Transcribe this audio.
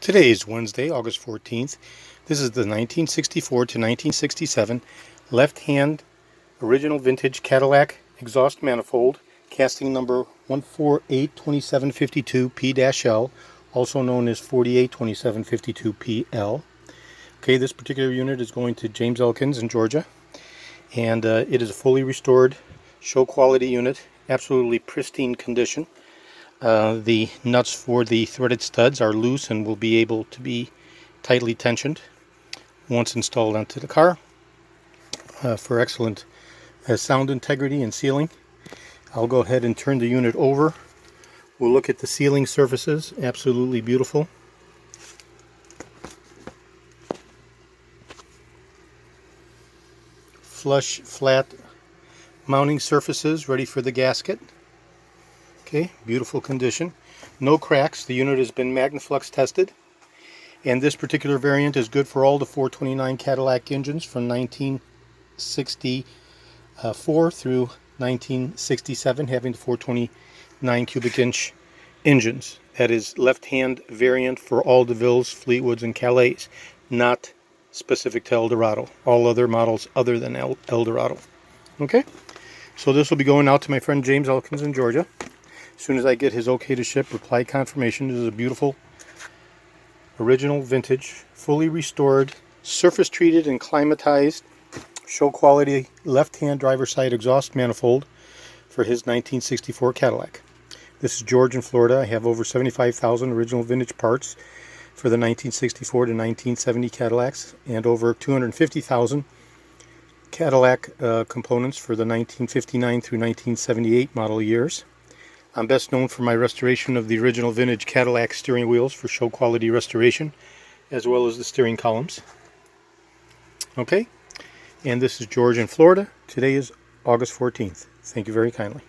Today is Wednesday, August 14th. This is the 1964 to 1967 left-hand original vintage Cadillac exhaust manifold, casting number 1482752P-L, also known as 482752PL. Okay, this particular unit is going to James Elkins in Georgia, and it is a fully restored show quality unit, absolutely pristine condition. The nuts for the threaded studs are loose and will be able to be tightly tensioned once installed onto the car for excellent sound integrity and sealing. I'll go ahead and turn the unit over. We'll look at the sealing surfaces. Absolutely beautiful. Flush, flat mounting surfaces ready for the gasket. Okay, beautiful condition. No cracks. The unit has been MagnaFlux tested. And this particular variant is good for all the 429 Cadillac engines from 1964 through 1967, having the 429 cubic inch engines. That is left-hand variant for all DeVille's, Fleetwoods, and Calais, not specific to Eldorado. All other models other than Eldorado. Okay, so this will be going out to my friend James Elkins in Georgia. As soon as I get his okay to ship, reply confirmation. This is a beautiful, original, vintage, fully restored, surface treated and climatized, show quality left-hand driver's side exhaust manifold for his 1964 Cadillac. This is George in Florida. I have over 75,000 original vintage parts for the 1964 to 1970 Cadillacs and over 250,000 Cadillac components for the 1959 through 1978 model years. I'm best known for my restoration of the original vintage Cadillac steering wheels for show quality restoration, as well as the steering columns. Okay, and this is George in Florida. Today is August 14th. Thank you very kindly.